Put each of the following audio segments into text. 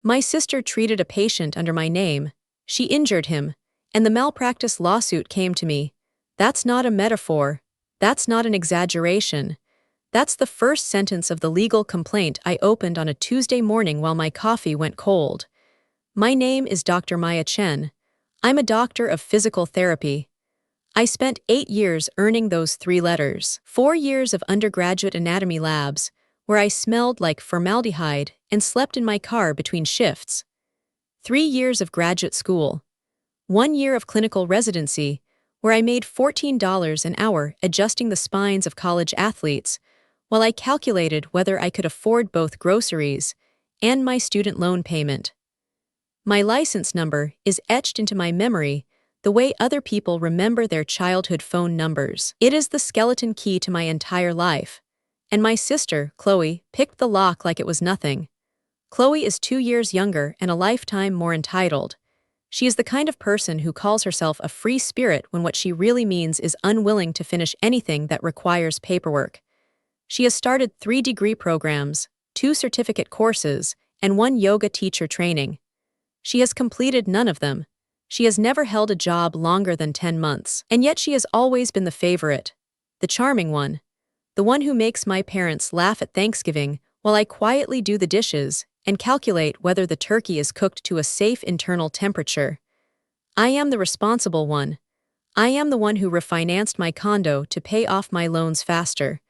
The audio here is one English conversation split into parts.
My sister treated a patient under my name. She injured him, and the malpractice lawsuit came to me. That's not a metaphor. That's not an exaggeration. That's the first sentence of the legal complaint I opened on a Tuesday morning while my coffee went cold. My name is Dr. Maya Chen. I'm a doctor of physical therapy. I spent 8 years earning those 3 letters, 4 years of undergraduate anatomy labs, where I smelled like formaldehyde and slept in my car between shifts. 3 years of graduate school. 1 year of clinical residency, where I made $14 an hour adjusting the spines of college athletes, while I calculated whether I could afford both groceries and my student loan payment. My license number is etched into my memory the way other people remember their childhood phone numbers. It is the skeleton key to my entire life. And my sister, Chloe, picked the lock like it was nothing. Chloe is 2 years younger and a lifetime more entitled. She is the kind of person who calls herself a free spirit when what she really means is unwilling to finish anything that requires paperwork. She has started 3 degree programs, 2 certificate courses, and 1 yoga teacher training. She has completed none of them. She has never held a job longer than 10 months, and yet she has always been the favorite, the charming one, the one who makes my parents laugh at Thanksgiving while I quietly do the dishes and calculate whether the turkey is cooked to a safe internal temperature. I am the responsible one. I am the one who refinanced my condo to pay off my loans faster.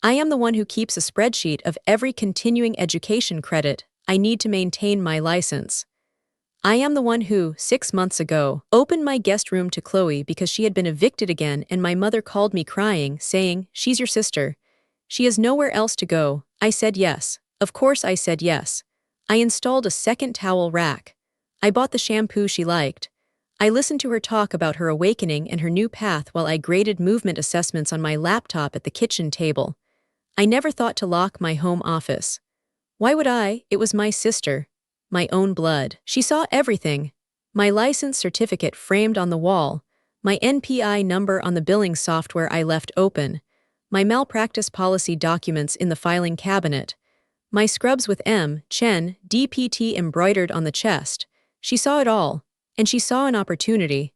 I am the one who keeps a spreadsheet of every continuing education credit I need to maintain my license. I am the one who, 6 months ago, opened my guest room to Chloe because she had been evicted again and my mother called me crying, saying, "She's your sister. She has nowhere else to go." I said yes. Of course I said yes. I installed a second towel rack. I bought the shampoo she liked. I listened to her talk about her awakening and her new path while I graded movement assessments on my laptop at the kitchen table. I never thought to lock my home office. Why would I? It was my sister. My own blood. She saw everything. My license certificate framed on the wall, my NPI number on the billing software I left open, my malpractice policy documents in the filing cabinet, my scrubs with M. Chen, DPT embroidered on the chest. She saw it all, and she saw an opportunity.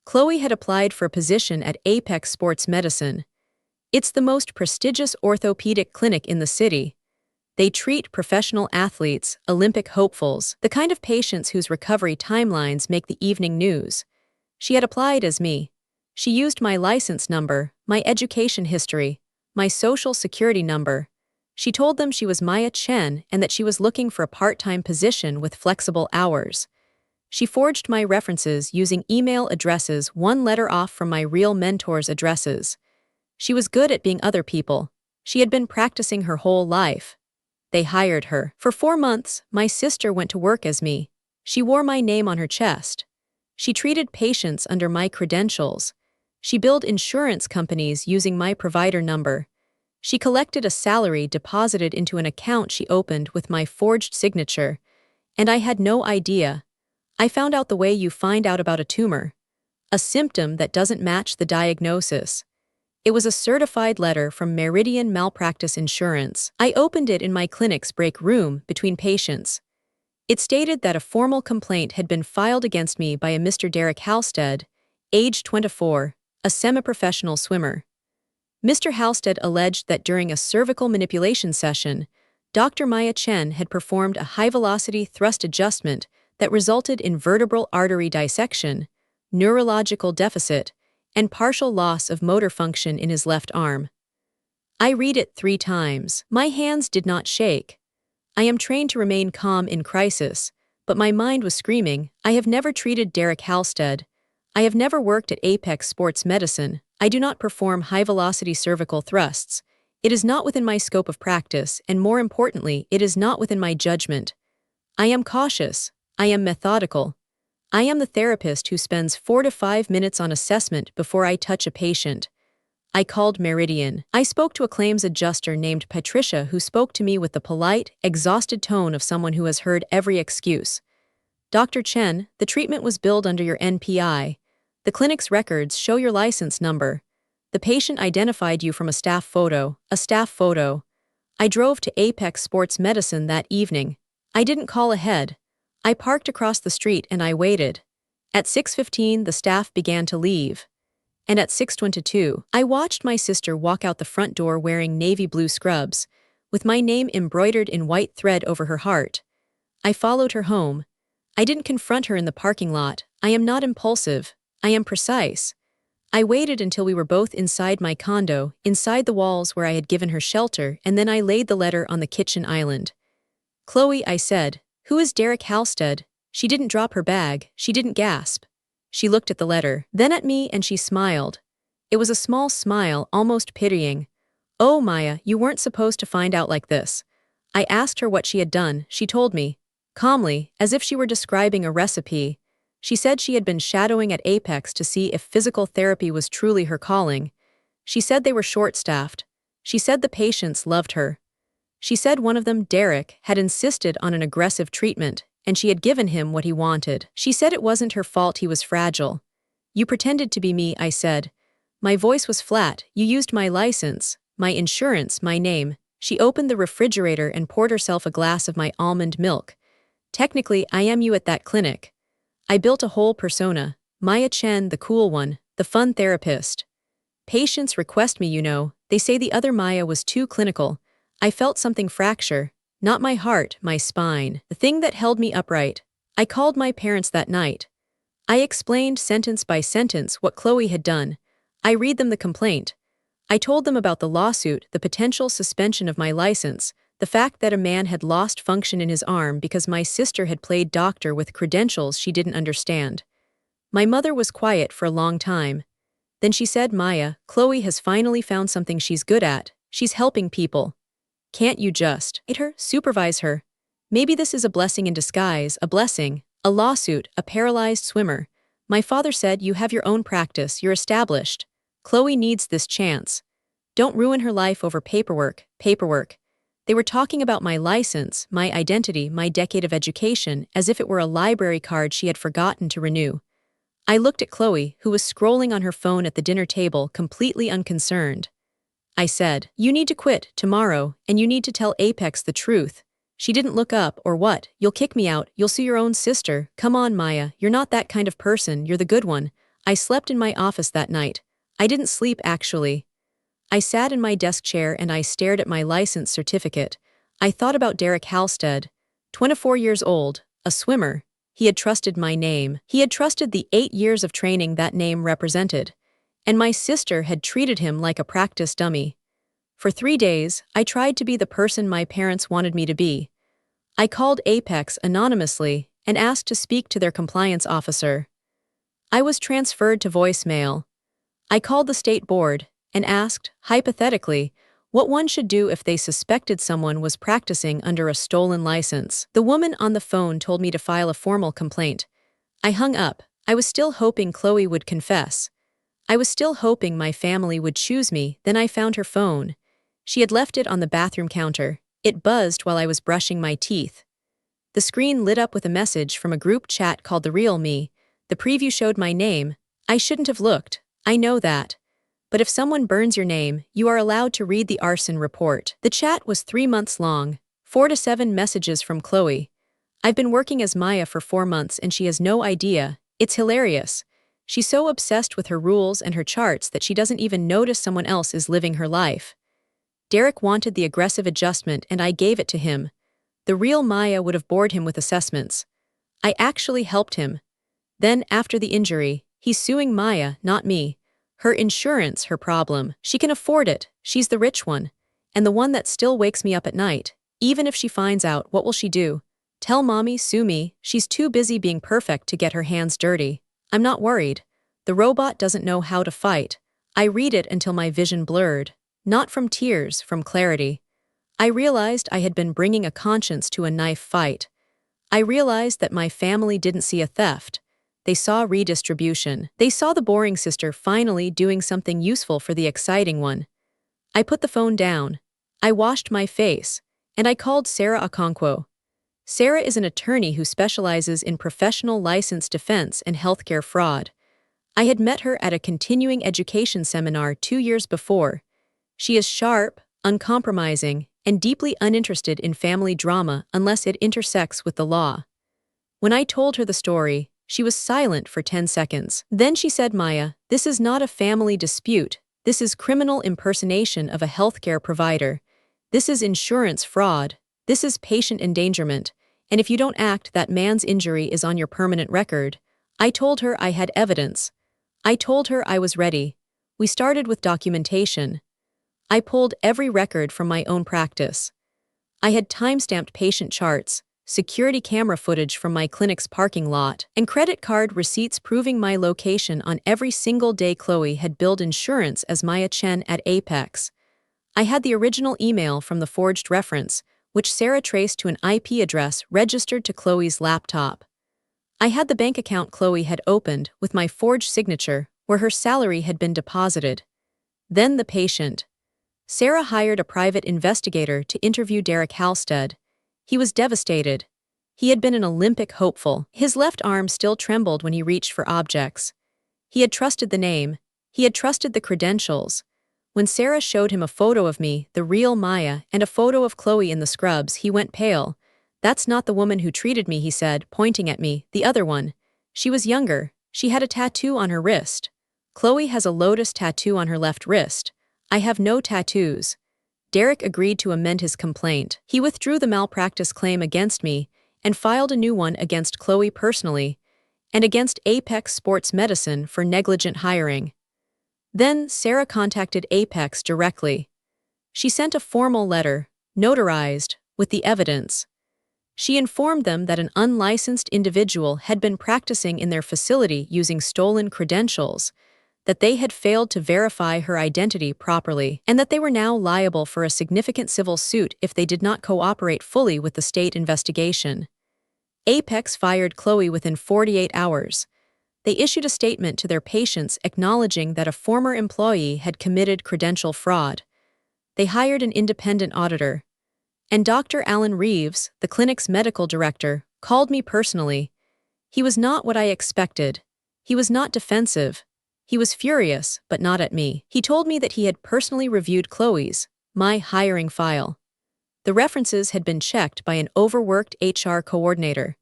Chloe had applied for a position at Apex Sports Medicine. It's the most prestigious orthopedic clinic in the city. They treat professional athletes, Olympic hopefuls, the kind of patients whose recovery timelines make the evening news. She had applied as me. She used my license number, my education history, my social security number. She told them she was Maya Chen and that she was looking for a part-time position with flexible hours. She forged my references using email addresses 1 letter off from my real mentor's addresses. She was good at being other people. She had been practicing her whole life. They hired her. For 4 months, my sister went to work as me. She wore my name on her chest. She treated patients under my credentials. She billed insurance companies using my provider number. She collected a salary deposited into an account she opened with my forged signature. And I had no idea. I found out the way you find out about a tumor. A symptom that doesn't match the diagnosis. It was a certified letter from Meridian Malpractice Insurance. I opened it in my clinic's break room between patients. It stated that a formal complaint had been filed against me by a Mr. Derek Halstead, age 24, a semi-professional swimmer. Mr. Halstead alleged that during a cervical manipulation session, Dr. Maya Chen had performed a high-velocity thrust adjustment that resulted in vertebral artery dissection, neurological deficit, and partial loss of motor function in his left arm. I read it 3 times. My hands did not shake. I am trained to remain calm in crisis, but my mind was screaming, I have never treated Derek Halstead. I have never worked at Apex Sports Medicine. I do not perform high-velocity cervical thrusts. It is not within my scope of practice, and more importantly, it is not within my judgment. I am cautious. I am methodical. I am the therapist who spends 4 to 5 minutes on assessment before I touch a patient. I called Meridian. I spoke to a claims adjuster named Patricia who spoke to me with the polite, exhausted tone of someone who has heard every excuse. Dr. Chen, the treatment was billed under your NPI. The clinic's records show your license number. The patient identified you from a staff photo. I drove to Apex Sports Medicine that evening. I didn't call ahead. I parked across the street and I waited. At 6:15, the staff began to leave. And at 6:22, I watched my sister walk out the front door wearing navy blue scrubs, with my name embroidered in white thread over her heart. I followed her home. I didn't confront her in the parking lot. I am not impulsive. I am precise. I waited until we were both inside my condo, inside the walls where I had given her shelter, and then I laid the letter on the kitchen island. "Chloe," I said, "who is Derek Halstead?" She didn't drop her bag. She didn't gasp. She looked at the letter, then at me, and she smiled. It was a small smile, almost pitying. "Oh, Maya, you weren't supposed to find out like this." I asked her what she had done. She told me, calmly, as if she were describing a recipe. She said she had been shadowing at Apex to see if physical therapy was truly her calling. She said they were short-staffed. She said the patients loved her. She said one of them, Derek, had insisted on an aggressive treatment, and she had given him what he wanted. She said it wasn't her fault he was fragile. "You pretended to be me," I said. My voice was flat. "You used my license, my insurance, my name." She opened the refrigerator and poured herself a glass of my almond milk. "Technically, I am you at that clinic." I built a whole persona. Maya Chen, the cool one, the fun therapist. Patients request me, they say the other Maya was too clinical. I felt something fracture. Not my heart, my spine. The thing that held me upright. I called my parents that night. I explained sentence by sentence what Chloe had done. I read them the complaint. I told them about the lawsuit, the potential suspension of my license, the fact that a man had lost function in his arm because my sister had played doctor with credentials she didn't understand. My mother was quiet for a long time. Then she said, "Maya, Chloe has finally found something she's good at. She's helping people. Can't you just hate her, supervise her? Maybe this is a blessing in disguise, a blessing, a lawsuit, a paralyzed swimmer." My father said, "You have your own practice, you're established. Chloe needs this chance. Don't ruin her life over paperwork." They were talking about my license, my identity, my decade of education, as if it were a library card she had forgotten to renew. I looked at Chloe, who was scrolling on her phone at the dinner table, completely unconcerned. I said, "You need to quit tomorrow, and you need to tell Apex the truth." She didn't look up. "Or what? You'll kick me out, you'll sue your own sister." "Come on, Maya, you're not that kind of person, you're the good one." I slept in my office that night. I didn't sleep, actually. I sat in my desk chair and I stared at my license certificate. I thought about Derek Halstead, 24 years old, a swimmer. He had trusted my name. He had trusted the 8 years of training that name represented. And my sister had treated him like a practice dummy. For 3 days, I tried to be the person my parents wanted me to be. I called Apex anonymously and asked to speak to their compliance officer. I was transferred to voicemail. I called the state board and asked, hypothetically, what one should do if they suspected someone was practicing under a stolen license. The woman on the phone told me to file a formal complaint. I hung up. I was still hoping Chloe would confess. I was still hoping my family would choose me. Then I found her phone. She had left it on the bathroom counter. It buzzed while I was brushing my teeth. The screen lit up with a message from a group chat called The Real Me. The preview showed my name. I shouldn't have looked. I know that. But if someone burns your name, you are allowed to read the arson report. The chat was 3 months long, 4 to 7 messages from Chloe. "I've been working as Maya for 4 months and she has no idea. It's hilarious. She's so obsessed with her rules and her charts that she doesn't even notice someone else is living her life. Derek wanted the aggressive adjustment and I gave it to him. The real Maya would have bored him with assessments. I actually helped him. Then, after the injury, he's suing Maya, not me. Her insurance, her problem. She can afford it. She's the rich one. And the one that still wakes me up at night. Even if she finds out, what will she do? Tell mommy, sue me. She's too busy being perfect to get her hands dirty. I'm not worried. The robot doesn't know how to fight. I read it until my vision blurred. Not from tears, from clarity. I realized I had been bringing a conscience to a knife fight. I realized that my family didn't see a theft. They saw redistribution. They saw the boring sister finally doing something useful for the exciting one. I put the phone down. I washed my face. And I called Sarah Okonkwo. Sarah is an attorney who specializes in professional license defense and healthcare fraud. I had met her at a continuing education seminar 2 years before. She is sharp, uncompromising, and deeply uninterested in family drama unless it intersects with the law. When I told her the story, she was silent for 10 seconds. Then she said, "Maya, this is not a family dispute. This is criminal impersonation of a healthcare provider. This is insurance fraud. This is patient endangerment. And if you don't act, that man's injury is on your permanent record." I told her I had evidence. I told her I was ready. We started with documentation. I pulled every record from my own practice. I had time-stamped patient charts, security camera footage from my clinic's parking lot, and credit card receipts proving my location on every single day Chloe had billed insurance as Maya Chen at Apex. I had the original email from the forged reference, which Sarah traced to an IP address registered to Chloe's laptop. I had the bank account Chloe had opened with my forged signature where her salary had been deposited. Then the patient. Sarah hired a private investigator to interview Derek Halstead. He was devastated. He had been an Olympic hopeful. His left arm still trembled when he reached for objects. He had trusted the name. He had trusted the credentials. When Sarah showed him a photo of me, the real Maya, and a photo of Chloe in the scrubs, he went pale. "That's not the woman who treated me," he said, pointing at me, "the other one. She was younger. She had a tattoo on her wrist. Chloe has a lotus tattoo on her left wrist. I have no tattoos." Derek agreed to amend his complaint. He withdrew the malpractice claim against me and filed a new one against Chloe personally and against Apex Sports Medicine for negligent hiring. Then Sarah contacted Apex directly. She sent a formal letter, notarized, with the evidence. She informed them that an unlicensed individual had been practicing in their facility using stolen credentials, that they had failed to verify her identity properly, and that they were now liable for a significant civil suit if they did not cooperate fully with the state investigation. Apex fired Chloe within 48 hours. They issued a statement to their patients acknowledging that a former employee had committed credential fraud. They hired an independent auditor. And Dr. Alan Reeves, the clinic's medical director, called me personally. He was not what I expected. He was not defensive. He was furious, but not at me. He told me that he had personally reviewed Chloe's, my hiring file. The references had been checked by an overworked HR coordinator.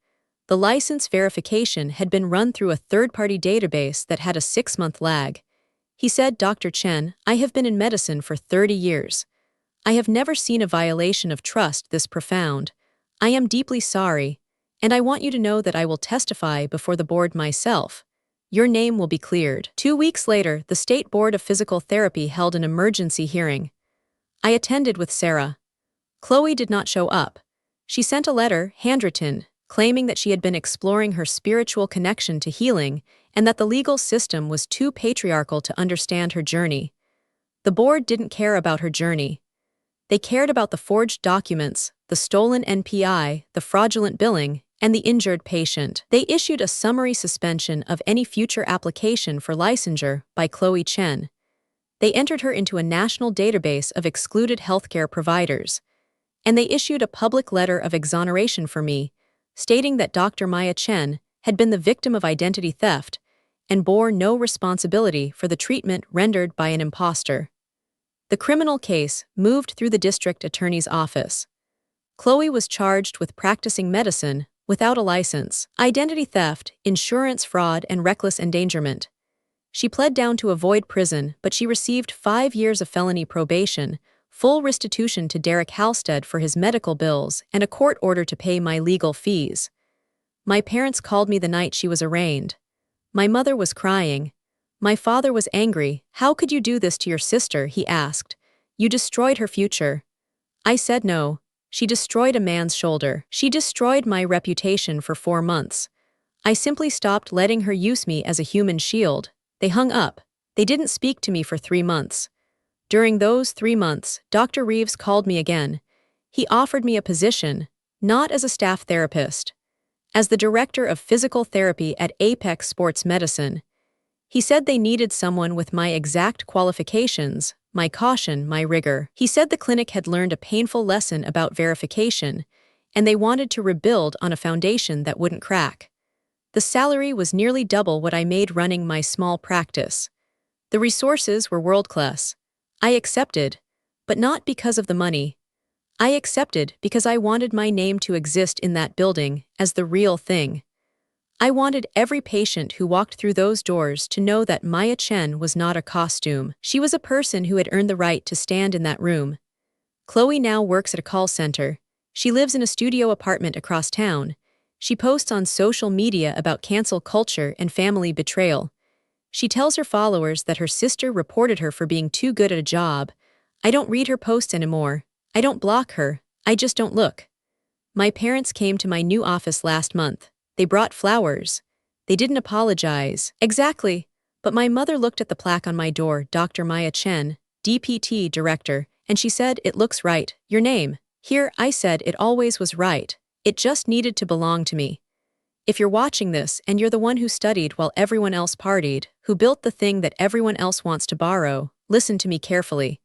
The license verification had been run through a third-party database that had a 6-month lag. He said, "Dr. Chen, I have been in medicine for 30 years. I have never seen a violation of trust this profound. I am deeply sorry, and I want you to know that I will testify before the board myself. Your name will be cleared." 2 weeks later, the State Board of Physical Therapy held an emergency hearing. I attended with Sarah. Chloe did not show up. She sent a letter, handwritten, claiming that she had been exploring her spiritual connection to healing and that the legal system was too patriarchal to understand her journey. The board didn't care about her journey. They cared about the forged documents, the stolen NPI, the fraudulent billing, and the injured patient. They issued a summary suspension of any future application for licensure by Chloe Chen. They entered her into a national database of excluded healthcare providers. And they issued a public letter of exoneration for me, stating that Dr. Maya Chen had been the victim of identity theft and bore no responsibility for the treatment rendered by an imposter. The criminal case moved through the district attorney's office. Chloe was charged with practicing medicine without a license, identity theft, insurance fraud, and reckless endangerment. She pled down to avoid prison, but she received 5 years of felony probation, full restitution to Derek Halstead for his medical bills, and a court order to pay my legal fees. My parents called me the night she was arraigned. My mother was crying. My father was angry. "How could you do this to your sister?" he asked. "You destroyed her future." I said no. She destroyed a man's shoulder. She destroyed my reputation for 4 months. I simply stopped letting her use me as a human shield. They hung up. They didn't speak to me for 3 months. During those 3 months, Dr. Reeves called me again. He offered me a position, not as a staff therapist, as the director of physical therapy at Apex Sports Medicine. He said they needed someone with my exact qualifications, my caution, my rigor. He said the clinic had learned a painful lesson about verification, and they wanted to rebuild on a foundation that wouldn't crack. The salary was nearly double what I made running my small practice. The resources were world-class. I accepted, but not because of the money. I accepted because I wanted my name to exist in that building as the real thing. I wanted every patient who walked through those doors to know that Maya Chen was not a costume. She was a person who had earned the right to stand in that room. Chloe now works at a call center. She lives in a studio apartment across town. She posts on social media about cancel culture and family betrayal. She tells her followers that her sister reported her for being too good at a job. I don't read her posts anymore. I don't block her. I just don't look. My parents came to my new office last month. They brought flowers. They didn't apologize. Exactly. But my mother looked at the plaque on my door, Dr. Maya Chen, DPT director, and she said, "It looks right. Your name." Here, I said it always was right. It just needed to belong to me. If you're watching this and you're the one who studied while everyone else partied, who built the thing that everyone else wants to borrow, listen to me carefully.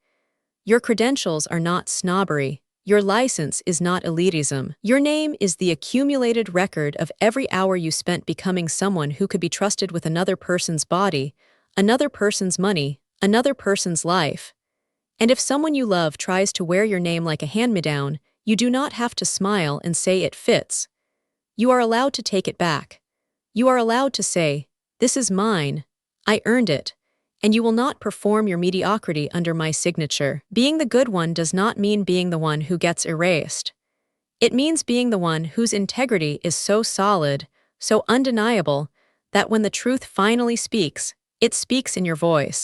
Your credentials are not snobbery. Your license is not elitism. Your name is the accumulated record of every hour you spent becoming someone who could be trusted with another person's body, another person's money, another person's life. And if someone you love tries to wear your name like a hand-me-down, you do not have to smile and say it fits. You are allowed to take it back. You are allowed to say, "This is mine. I earned it." And you will not perform your mediocrity under my signature. Being the good one does not mean being the one who gets erased. It means being the one whose integrity is so solid, so undeniable, that when the truth finally speaks, it speaks in your voice.